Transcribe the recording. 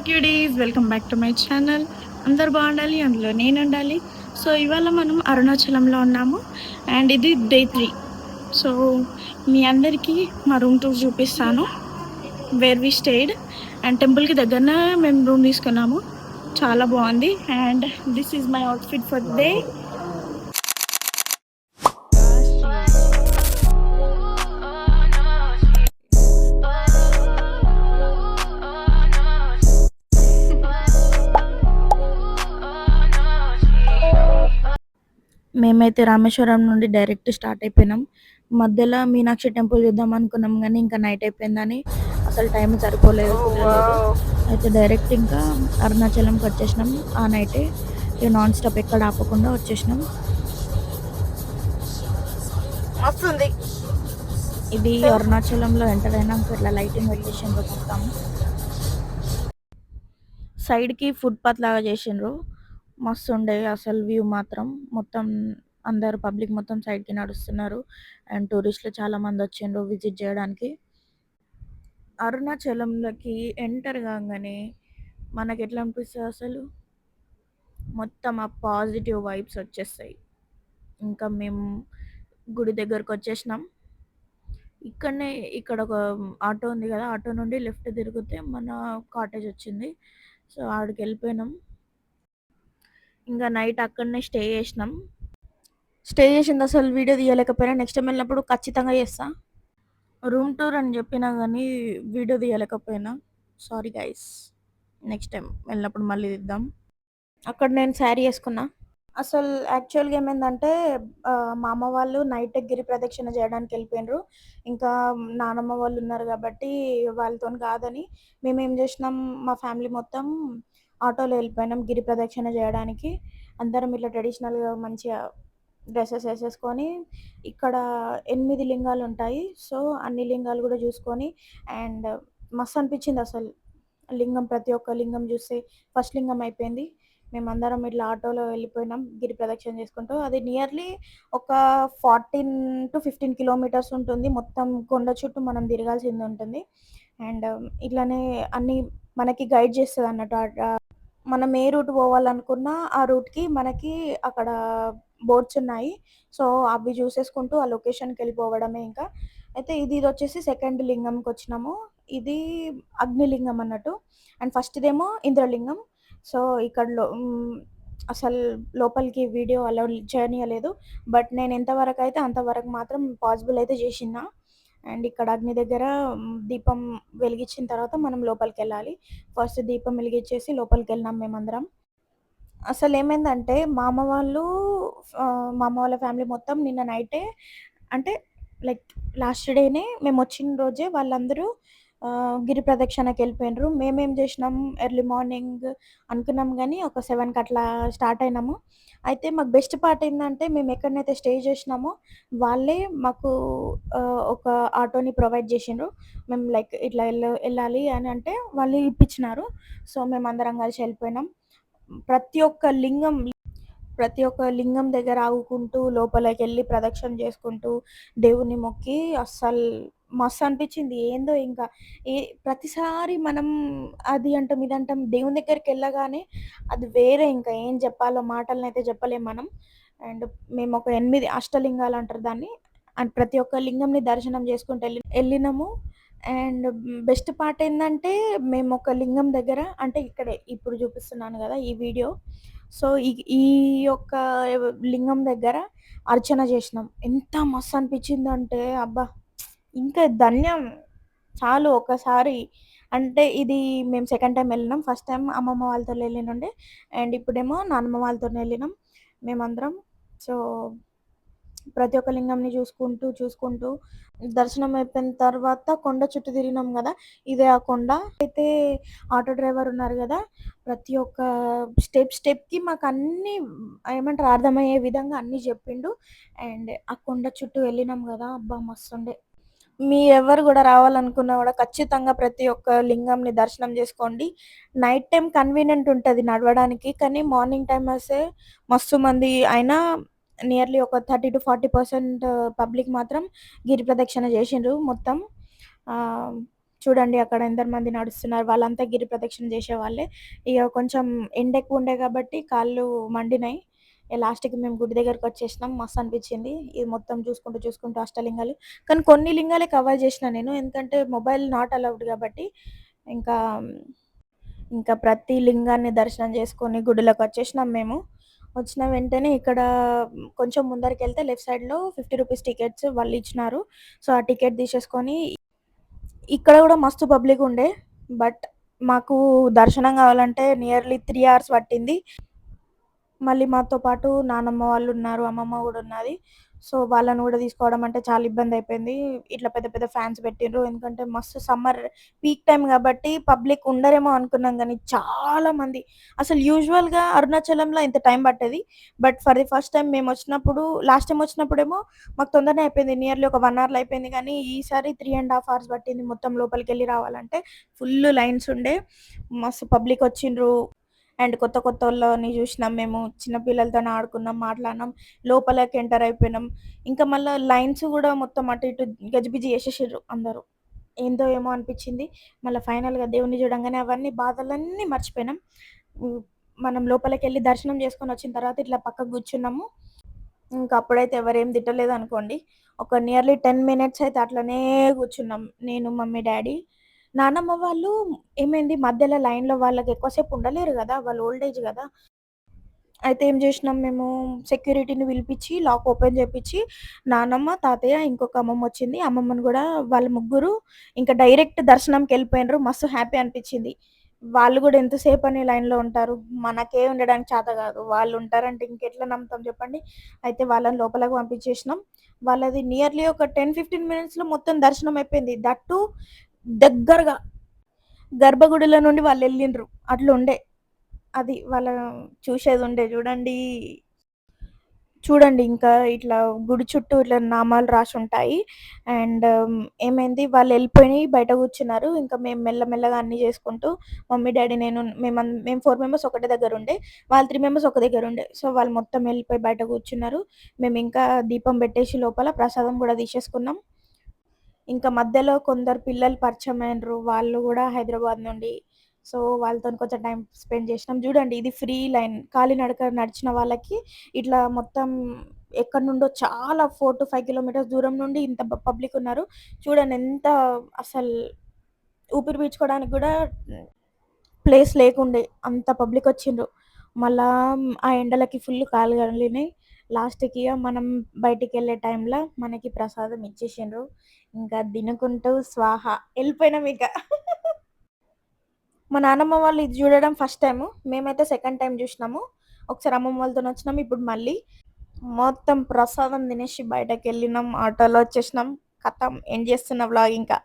క్యూడీస్ welcome back to my channel. అందరు బాగుండాలి, అందులో నేను ఉండాలి. సో ఇవాళ మనం అరుణాచలంలో ఉన్నాము అండ్ ఇది డే 3. సో మీ అందరికీ మా రూమ్ టూర్ చూపిస్తాను, వేర్ వి స్టేడ్. అండ్ టెంపుల్కి దగ్గరనే మేము రూమ్ తీసుకున్నాము, చాలా బాగుంది. And this is my outfit for day. మేమైతే రామేశ్వరం నుండి డైరెక్ట్ స్టార్ట్ అయిపోయినాం. మధ్యలో మీనాక్షి టెంపుల్ చూద్దాం అనుకున్నాం, కానీ ఇంకా నైట్ అయిపోయిందని అసలు టైం సరిపోలేదు, కుదరలేదు. అయితే డైరెక్ట్ ఇంకా అరుణాచలంకి వచ్చేసినాం ఆ నైటే. ఇక నాన్ స్టాప్ ఎక్కడ ఆపకుండా వచ్చేసినాం. వస్తుంది. ఇది అరుణాచలంలో ఎంటర్ అయినాక ఇట్లా లైటింగ్ వెళ్ళేసిండ్రు, మొత్తం సైడ్కి ఫుట్పాత్ లాగా చేసిండ్రు. మస్తు ఉండే అసలు వ్యూ మాత్రం. మొత్తం అందరు పబ్లిక్ మొత్తం సైడ్కి నడుస్తున్నారు అండ్ టూరిస్టులు చాలా మంది వచ్చిండ్రు విజిట్ చేయడానికి. అరుణాచలంలోకి ఎంటర్ కాగానే మనకి ఎట్లా అనిపిస్తుంది అసలు, మొత్తం ఆ పాజిటివ్ వైబ్స్ వచ్చేస్తాయి. ఇంకా మేము గుడి దగ్గరకు వచ్చేసినాం. ఇక్కడనే ఇక్కడ ఒక ఆటో ఉంది కదా, ఆటో నుండి లెఫ్ట్ తిరిగితే మన కాటేజ్ వచ్చింది. సో ఆడికి వెళ్ళిపోయినాం. ఇంకా నైట్ అక్కడనే స్టే చేసినాం. స్టే చేసింది అసలు వీడియో తీయలేకపోయినా, నెక్స్ట్ టైం వెళ్ళినప్పుడు ఖచ్చితంగా చేస్తా. రూమ్ టూర్ అని చెప్పినా కానీ వీడియో తీయలేకపోయినా, సారీ గైస్. నెక్స్ట్ టైం వెళ్ళినప్పుడు మళ్ళీ తీద్దాం. అక్కడ నేను శారీ వేసుకున్నా. అసలు యాక్చువల్గా ఏమైందంటే మా అమ్మ వాళ్ళు నైట్ గిరి ప్రదక్షిణ చేయడానికి వెళ్ళిపోయినారు. ఇంకా నానమ్మ వాళ్ళు ఉన్నారు కాబట్టి వాళ్ళతో కాదని మేమేం చేసినాం, మా ఫ్యామిలీ మొత్తం ఆటోలో వెళ్ళిపోయినాం గిరి ప్రదక్షిణ చేయడానికి. అందరం ఇట్లా ట్రెడిషనల్గా మంచిగా డ్రెస్సెస్ వేసేసుకొని, ఇక్కడ 8 లింగాలు ఉంటాయి. సో అన్ని లింగాలు కూడా చూసుకొని అండ్ మస్తు అనిపించింది అసలు. లింగం ప్రతి ఒక్క లింగం చూస్తే ఫస్ట్ లింగం అయిపోయింది. మేమందరం ఇట్లా ఆటోలో వెళ్ళిపోయినాం గిరి ప్రదక్షిణ చేసుకుంటూ. అది నియర్లీ ఒక 14 to 15 కిలోమీటర్స్ ఉంటుంది. మొత్తం కొండ చుట్టూ మనం తిరగాల్సింది ఉంటుంది. అండ్ ఇట్లానే అన్ని మనకి గైడ్ చేస్తుంది అన్నట్టు. మనం ఏ రూట్ పోవాలనుకున్నా ఆ రూట్కి మనకి అక్కడ బోర్డ్స్ ఉన్నాయి. సో అవి చూసేసుకుంటూ ఆ లొకేషన్కి వెళ్ళిపోవడమే ఇంకా. అయితే ఇది వచ్చేసి సెకండ్ లింగంకి వచ్చినాము. ఇది అగ్నిలింగం అన్నట్టు. అండ్ ఫస్ట్దేమో ఇంద్రలింగం. సో ఇక్కడ అసలు లోపలికి వీడియో అలౌ చేయనీయలేదు. బట్ నేను ఎంతవరకు అయితే అంతవరకు మాత్రం పాసిబుల్ అయితే చేసిన. అండ్ ఇక్కడ అగ్ని దగ్గర దీపం వెలిగించిన తర్వాత మనం లోపలికి వెళ్ళాలి. ఫస్ట్ దీపం వెలిగించేసి లోపలికి వెళ్ళినాం మేమందరం. అసలు ఏమైందంటే మా అమ్మ వాళ్ళ ఫ్యామిలీ మొత్తం నిన్న నైటే, అంటే లైక్ లాస్ట్ డేనే మేము వచ్చిన రోజే వాళ్ళందరూ గిరి ప్రదక్షిణకి వెళ్ళిపోయినారు. మేమేం చేసినాం, ఎర్లీ మార్నింగ్ అనుకున్నాం కానీ ఒక 7కి అట్లా స్టార్ట్ అయినాము. అయితే మాకు బెస్ట్ పార్ట్ ఏంటంటే, మేము ఎక్కడనైతే స్టే చేసినామో వాళ్ళే మాకు ఒక ఆటోని ప్రొవైడ్ చేసిండ్రు. మేము లైక్ ఇట్లా వెళ్ళాలి అని అంటే వాళ్ళు ఇప్పించినారు. సో మేమందరం కలిసి వెళ్ళిపోయినాం. ప్రతి ఒక్క లింగం ప్రతి ఒక్క లింగం దగ్గర ఆగుకుంటూ లోపలికి వెళ్ళి ప్రదక్షిణ చేసుకుంటూ దేవుని మొక్కి అస్సలు మస్తు అనిపించింది. ఏందో ఇంకా ఏ ప్రతిసారి మనం అది అంటాం ఇది అంటాం, దేవుని దగ్గరికి వెళ్ళగానే అది వేరే. ఇంకా ఏం చెప్పాలో మాటలను అయితే చెప్పలేం మనం. అండ్ మేము ఒక 8 అష్టలింగాలు అంటారు దాన్ని. అండ్ ప్రతి ఒక్క లింగంని దర్శనం చేసుకుంటూ వెళ్ళినాము. అండ్ బెస్ట్ పార్ట్ ఏంటంటే, మేము ఒక లింగం దగ్గర, అంటే ఇక్కడే ఇప్పుడు చూపిస్తున్నాను కదా ఈ వీడియో. సో ఈ ఈ యొక్క లింగం దగ్గర అర్చన చేసినాం. ఎంత మస్తు అనిపించిందంటే అబ్బా, ఇంకా ధన్యం చాలు ఒకసారి. అంటే ఇది మేము సెకండ్ టైం వెళ్ళినాం. ఫస్ట్ టైం అమ్మమ్మ వాళ్ళతో వెళ్ళినుండే అండ్ ఇప్పుడేమో నాన్నమ్మ వాళ్ళతో వెళ్ళినాం మేమందరం. సో ప్రతి ఒక్క లింగంని చూసుకుంటూ దర్శనం అయిపోయిన తర్వాత కొండ చుట్టూ తిరిగినాం కదా, ఇదే ఆ కొండ. అయితే ఆటో డ్రైవర్ ఉన్నారు కదా, ప్రతి ఒక్క స్టెప్కి మాకు అన్ని ఏమంటారు అర్థమయ్యే విధంగా అన్నీ చెప్పిండు. అండ్ ఆ కొండ చుట్టూ వెళ్ళినాం కదా, అబ్బా మస్తుండే. మీ ఎవరు కూడా రావాలనుకున్నా కూడా ఖచ్చితంగా ప్రతి ఒక్క లింగంని దర్శనం చేసుకోండి. నైట్ టైం కన్వీనియంట్ ఉంటుంది నడవడానికి, కానీ మార్నింగ్ టైం వస్తే మస్తు మంది అయినా నియర్లీ ఒక 30 to 40% పబ్లిక్ మాత్రం గిరి ప్రదక్షిణ చేసిండ్రు మొత్తం. చూడండి అక్కడ ఎందరు నడుస్తున్నారు. వాళ్ళంతా గిరి ప్రదక్షిణ చేసేవాళ్ళే. ఇగ కొంచెం ఎండెక్కువుండే కాబట్టి కాళ్ళు మండినాయి. లాస్ట్‌కి మేము గుడి దగ్గరకొచ్చేసినాం. మస్తనిపించింది. ఇది మొత్తం చూసుకుంటూ అష్టలింగాలు. కానీ కొన్ని లింగాలే కవర్ చేసినా నేను. ఎందుకంటే మొబైల్ నాట్ అలౌడ్ కాబట్టి. ఇంకా ఇంకా ప్రతి లింగాన్ని దర్శనం చేసుకొని గుడిలోకొచ్చేసినాం మేము. వచ్చిన వెంటనే ఇక్కడ కొంచెం ముందరికెళ్తే లెఫ్ట్ సైడ్‌లో రూ. 50 టికెట్స్ వాళ్ళిచ్చినారు. సో, ఆ టికెట్ తీసేసుకొని ఇక్కడ గూడా మస్తు పబ్లికుండే. బట్ మాకు దర్శనం గావాలంటే నియర్లీ 3 అవర్స్ పట్టింది. మళ్ళీ మాతో పాటు నానమ్మ వాళ్ళున్నారు, అమ్మమ్మ గూడా ఉన్నది. సో, వాళ్ళని గూడా తీసుకోవడం అంటే చాలా ఇబ్బందయిపోయింది. ఇట్లా పెద్ద పెద్ద ఫ్యాన్స్ పెట్టిండ్రు. ఎందుకంటే మస్తు సమ్మర్ పీక్ టైమ్ గాబట్టి పబ్లిక్ ఉండరేమో అనుకున్నాం గానీ చాలా మంది. అసలు యూజువల్‌గా అరుణాచలంలో ఇంత టైం పట్టేది. But for the first time మేమొచ్చినప్పుడు లాస్ట్ టైమ్ వచ్చినప్పుడేమో మాకు తొందరనే అయిపోయింది. నియర్లీ ఒక 1 అవర్‌లో అయిపోయింది గానీ ఈసారి 3 ½ అవర్స్ పట్టింది మొత్తం లోపలికెళ్ళి రావాలంటే. ఫుల్లు లైన్స్ ఉండే. మస్తు పబ్లికొచ్చిండ్రు. అండ్ కొత్తోళ్ళని జూషినాం మేము. చిన్న పిల్లలతోని ఆడుకున్నాం, మాట్లాడినాం. లోపలకి ఎంటర్ అయిపోయినాం. ఇంకా మళ్ళా లైన్స్ గూడా మొత్తం అటు ఇటు గజిబిజి చేసేసిర్రు అందరూ. ఏందో ఏమో అనిపిచ్చింది. మళ్ళా ఫైనల్‌గా దేవుడిని చూడంగానే అవన్నీ బాధలన్నీ మర్చిపోయినాం. హ్మ్. మనం లోపలికెళ్ళి దర్శనం చేసుకొనొచ్చిన తర్వాత ఇట్లా పక్కకు గూర్చున్నాము. ఇంక అప్పుడైతే ఎవరేం తిట్టలేదనుకోండి. ఒక నియర్లీ 10 మినిట్స్ అయితే అట్లనే కూర్చున్నాం. నేను, మమ్మీ, డ్యాడీ. నానమ్మ వాళ్ళు ఏమైంది మధ్యలో లైన్‌లో వాళ్ళకి ఎక్కువ సేపు ఉండలేరు గదా! వాళ్ళు ఓల్డ్ ఏజ్ గదా! అయితే ఏం జేసినాం మేము సెక్యూరిటీని పిలిపిచ్చి లాక్ ఓపెన్ జేపిచ్చి నానమ్మ, తాతయ్య ఇంకొక అమ్మమ్మొచ్చింది. అమ్మమ్మని గూడా వాళ్ళు ముగ్గురు ఇంకా డైరెక్ట్ దర్శనంకెళ్ళిపోయిండ్రు. మస్తు హ్యాపీ అనిపిచ్చింది. వాళ్ళు గూడా ఎంతసేపని లైన్‌లో ఉంటారు. మనకే ఉండడానికి చేత గాదు. వాళ్ళుంటారంటే ఇంకెట్లా నమ్ముతాం జెప్పండి. అయితే వాళ్ళని లోపలకి పంపించేసినాం. వాళ్ళది నియర్లీ ఒక 10, 15 మినిట్స్‌లో మొత్తం దర్శనం అయిపోయింది. దట్ టూ దగ్గరగా గర్భగుడిలో నుండి వాళ్ళెళ్ళిండ్రు. అట్లుండే. అది వాళ్ళ చూసేదుండే జూడండి. చూడండి ఇంకా ఇట్లా గుడి చుట్టూ ఇట్లా నామాలు రాసుంటాయి. అండ్ ఏమైంది వాళ్ళెళ్ళిపోయి బయట కూర్చున్నారు. ఇంకా మేము మెల్లమెల్లగా అన్నీ చేసుకుంటూ మమ్మీ, డ్యాడీ, నేను మేము 4 మెంబర్స్ ఒకటే దగ్గరుండే. వాళ్ళు 3 మెంబర్స్ ఒక దగ్గరుండే. సో, వాళ్ళు మొత్తం ఎళ్ళిపోయి బయట కూర్చున్నారు. మేమింకా దీపం పెట్టేసి లోపల ప్రసాదం గూడా తీసేసుకున్నాం. ఇంకా మధ్యలో కొందరు పిల్లలు పరిచయమైండ్రు. వాళ్ళు గూడా హైదరాబాద్ నుండి. సో, వాళ్ళతోని కొంచెం టైమ్ స్పెండ్ చేసినాం. జూడండి ఇది ఫ్రీ లైన్. కాలినడక నడిచిన వాళ్ళకి ఇట్లా మొత్తం ఎక్కడి నుండో చాలా 4-5 కిలోమీటర్స్ దూరం నుండి ఇంత పబ్లికున్నారు. చూడండి ఎంత అసలు ఊపిరి పీల్చుకోవడానికి గూడా ప్లేస్ లేకుండే. అంత పబ్లికొచ్చిండ్రు. మళ్ళా ఆ ఎండలకి ఫుల్ కాళ్ళు కాలినాయి. లాస్ట్‌కి మనం బయటికెళ్ళే టైంలో మనకి ప్రసాదం ఇచ్చేసిండ్రు. ఇంకా తినుకుంటూ స్వాహా ఎళ్ళిపోయినామిక. మా నానమ్మ వాళ్ళు ఇది చూడడం ఫస్ట్ టైము. మేమైతే సెకండ్ టైమ్ జూషినాము. ఒకసారి అమ్మమ్మ వాళ్ళతోనొచ్చినాం. ఇప్పుడు మళ్ళీ మొత్తం ప్రసాదం తినేసి బయటకెళ్ళినాం. ఆటోలో వచ్చేసినాం. ఖతం ఎండ్ చేస్తున్నా వ్లాగ్ ఇంకా.